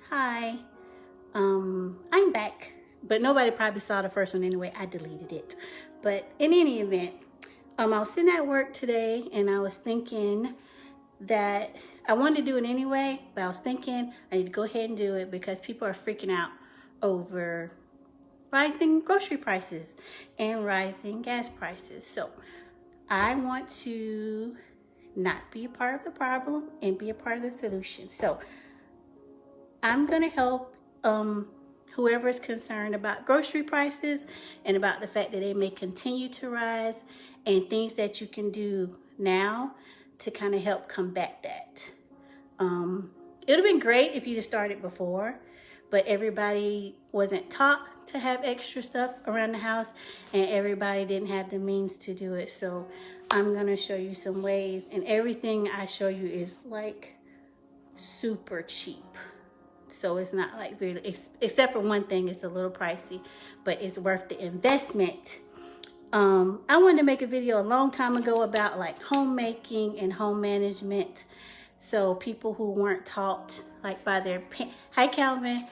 Hi, I'm back, but nobody probably saw the first one anyway. I deleted it. But in any event, I was sitting at work today and I was thinking that I wanted to do it anyway, but I was thinking I need to go ahead and do it because people are freaking out over rising grocery prices and rising gas prices. So I want to not be a part of the problem and be a part of the solution. So I'm going to help whoever is concerned about grocery prices and about the fact that they may continue to rise and things that you can do now to kind of help combat that. It would have been great if you'd have started before, but everybody wasn't taught to have extra stuff around the house and everybody didn't have the means to do it. So I'm going to show you some ways, and everything I show you is like super cheap. So it's not like really, except for one thing, it's a little pricey, but it's worth the investment. I wanted to make a video a long time ago about like homemaking and home management. So people who weren't taught like by their, hi Calvin,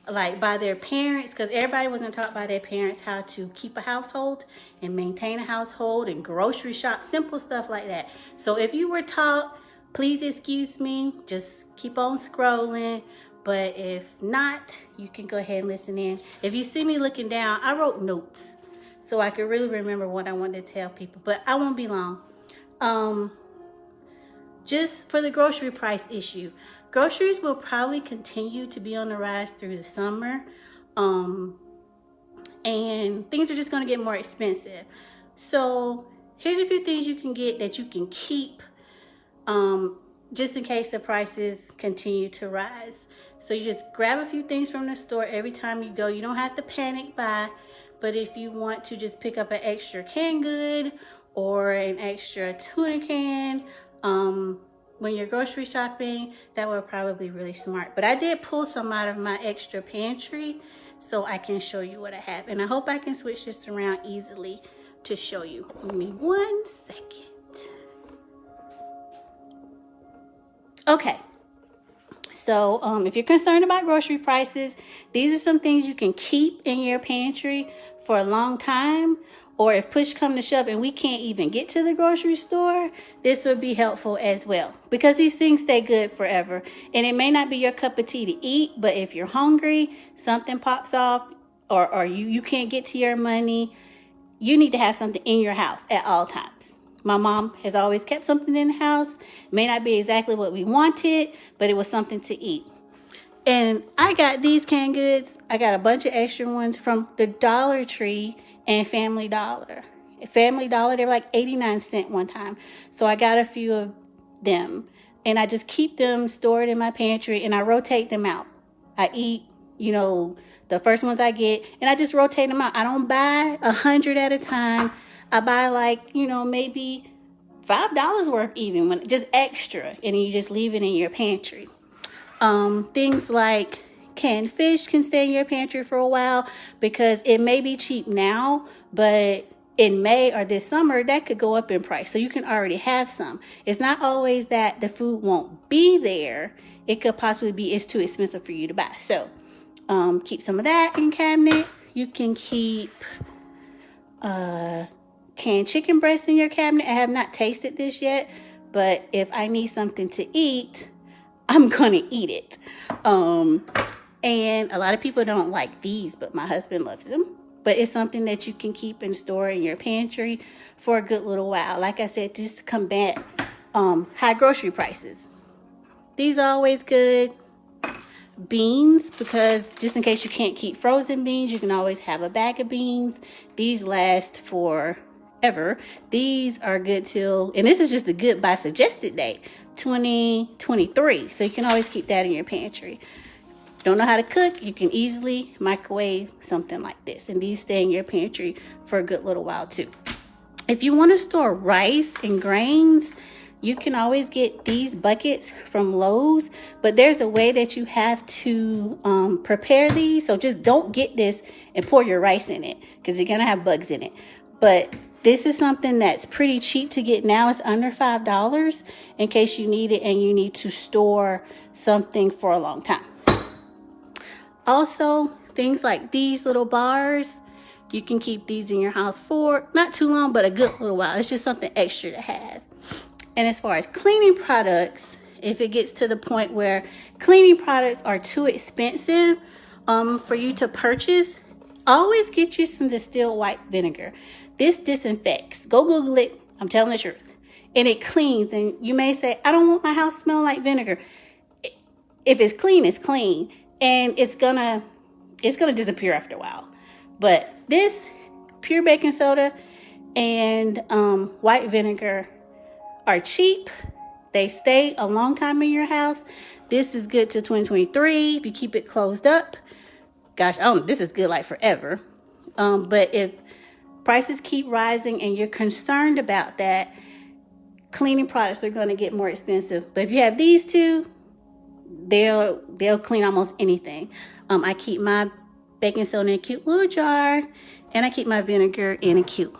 like by their parents, because everybody wasn't taught by their parents how to keep a household and maintain a household and grocery shop, simple stuff like that. So if you were taught, please excuse me, just keep on scrolling. But if not, you can go ahead and listen in. If you see me looking down, I wrote notes so I could really remember what I wanted to tell people, but I won't be long. Just for the grocery price issue, groceries will probably continue to be on the rise through the summer. And things are just going to get more expensive. So here's a few things you can get that you can keep just in case the prices continue to rise. So you just grab a few things from the store every time you go. You don't have to panic buy, but if you want to just pick up an extra canned good or an extra tuna can when you're grocery shopping, that would probably be really smart. But I did pull some out of my extra pantry so I can show you what I have. And I hope I can switch this around easily to show you. Give me 1 second. Okay, so if you're concerned about grocery prices, these are some things you can keep in your pantry for a long time. Or if push come to shove and we can't even get to the grocery store, this would be helpful as well. Because these things stay good forever. And it may not be your cup of tea to eat, but if you're hungry, something pops off, or you can't get to your money, you need to have something in your house at all times. My mom has always kept something in the house. It may not be exactly what we wanted, but it was something to eat. And I got these canned goods. I got a bunch of extra ones from the Dollar Tree and Family Dollar. Family Dollar, they were like 89 cents one time. So I got a few of them. And I just keep them stored in my pantry and I rotate them out. I eat, the first ones I get, and I just rotate them out. I don't buy 100 at a time. I buy like, maybe $5 worth even, when just extra, and you just leave it in your pantry. Things like canned fish can stay in your pantry for a while because it may be cheap now, but in May or this summer, that could go up in price. So you can already have some. It's not always that the food won't be there. It could possibly be it's too expensive for you to buy. So keep some of that in cabinet. You can keep canned chicken breast in your cabinet. I have not tasted this yet, but if I need something to eat, I'm gonna eat it. And a lot of people don't like these, but my husband loves them. But it's something that you can keep and store in your pantry for a good little while. Like I said, just to combat high grocery prices. These are always good. Beans, because just in case you can't keep frozen beans, you can always have a bag of beans. These last forever. These are good till, and this is just a good by suggested date, 2023. So you can always keep that in your pantry. Don't know how to cook, you can easily microwave something like this, and these stay in your pantry for a good little while too. If you want to store rice and grains, you can always get these buckets from Lowe's, but there's a way that you have to prepare these. So just don't get this and pour your rice in it because you're going to have bugs in it. But this is something that's pretty cheap to get now. It's under $5 in case you need it and you need to store something for a long time. Also, things like these little bars, you can keep these in your house for not too long, but a good little while. It's just something extra to have. And as far as cleaning products, if it gets to the point where cleaning products are too expensive for you to purchase, always get you some distilled white vinegar. This disinfects. Go Google it. I'm telling the truth. And it cleans. And you may say, I don't want my house smelling like vinegar. If it's clean, it's clean. And it's gonna disappear after a while. But this pure baking soda and white vinegar are cheap. They stay a long time in your house. This is good till 2023 if you keep it closed up. Gosh, this is good like forever. But if prices keep rising and you're concerned about that, cleaning products are going to get more expensive. But if you have these two, they'll clean almost anything. I keep my baking soda in a cute little jar, and I keep my vinegar in a cute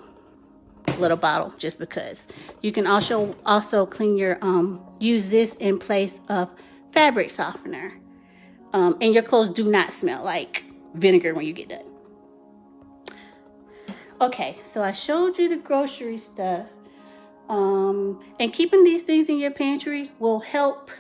little bottle just because. You can also clean your use this in place of fabric softener, and your clothes do not smell like vinegar when you get done. Okay, so I showed you the grocery stuff, and keeping these things in your pantry will help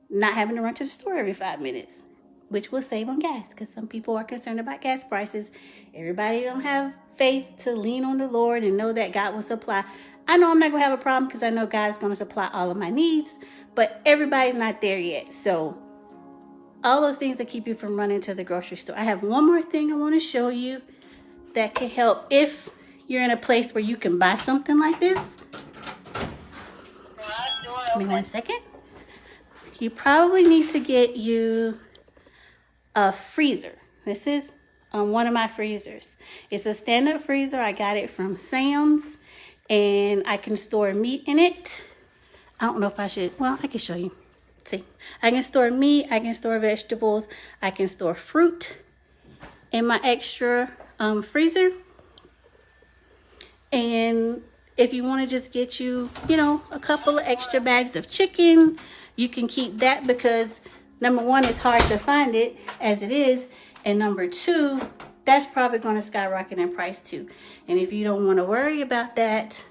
not having to run to the store every 5 minutes, which will save on gas, because some people are concerned about gas prices. Everybody don't have faith to lean on the Lord and know that God will supply. I know I'm not going to have a problem because I know God's going to supply all of my needs, but everybody's not there yet. So all those things that keep you from running to the grocery store. I have one more thing I want to show you that can help if you're in a place where you can buy something like this. Give me 1 second. You probably need to get you a freezer. This is one of my freezers. It's a stand-up freezer. I got it from Sam's, and I can store meat in it. I don't know if I should. Well, I can show you. See, I can store meat. I can store vegetables. I can store fruit in my extra freezer. And if you want to just get you, a couple of extra bags of chicken, you can keep that, because number one, it's hard to find it as it is. And number two, that's probably going to skyrocket in price too. And if you don't want to worry about that,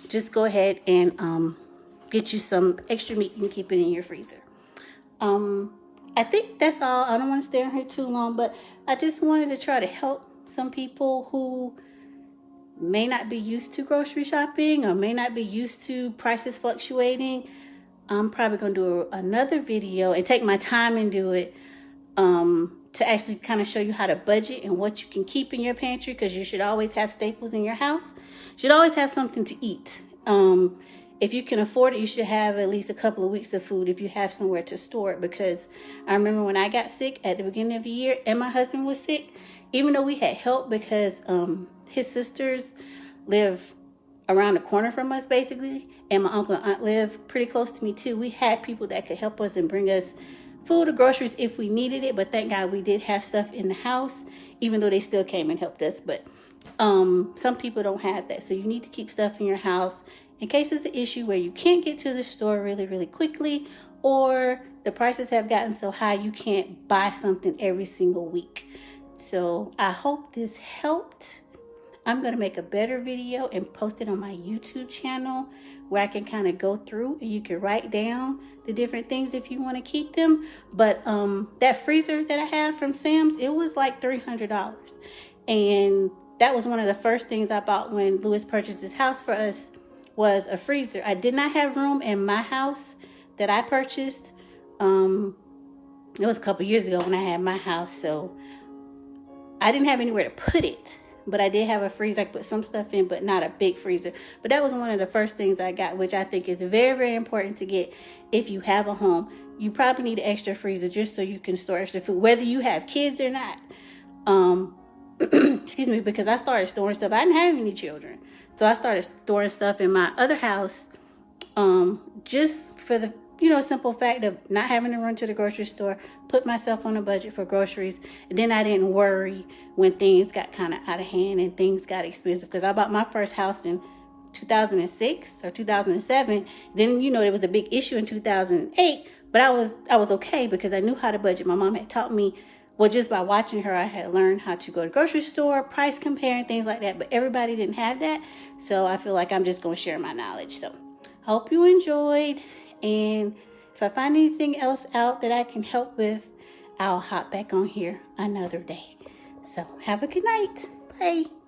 just go ahead and get you some extra meat. You can keep it in your freezer. I think that's all. I don't want to stay on here too long, but I just wanted to try to help some people who may not be used to grocery shopping or may not be used to prices fluctuating. I'm probably going to do another video and take my time and do it to actually kind of show you how to budget and what you can keep in your pantry, because you should always have staples in your house. You should always have something to eat. If you can afford it, you should have at least a couple of weeks of food if you have somewhere to store it, because I remember when I got sick at the beginning of the year and my husband was sick, even though we had help because his sisters live around the corner from us basically, and my uncle and aunt live pretty close to me too. We had people that could help us and bring us food or groceries if we needed it, but thank God we did have stuff in the house, even though they still came and helped us. But some people don't have that, so you need to keep stuff in your house in case it's an issue where you can't get to the store really quickly, or the prices have gotten so high you can't buy something every single week. So I hope this helped. I'm going to make a better video and post it on my YouTube channel where I can kind of go through and you can write down the different things if you want to keep them. But that freezer that I have from Sam's, it was like $300. And that was one of the first things I bought when Lewis purchased his house for us, was a freezer. I did not have room in my house that I purchased. It was a couple years ago when I had my house, so I didn't have anywhere to put it. But I did have a freezer I could put some stuff in, but not a big freezer. But that was one of the first things I got, which I think is very important to get if you have a home. You probably need an extra freezer just so you can store extra food, whether you have kids or not. Excuse me, because I started storing stuff. I didn't have any children. So I started storing stuff in my other house just for the simple fact of not having to run to the grocery store, put myself on a budget for groceries. And then I didn't worry when things got kind of out of hand and things got expensive. Because I bought my first house in 2006 or 2007. Then, there was a big issue in 2008 But I was okay because I knew how to budget. My mom had taught me, well, just by watching her, I had learned how to go to the grocery store, price compare, and things like that. But everybody didn't have that. So I feel like I'm just going to share my knowledge. So I hope you enjoyed. And if I find anything else out that I can help with, I'll hop back on here another day. So have a good night. Bye.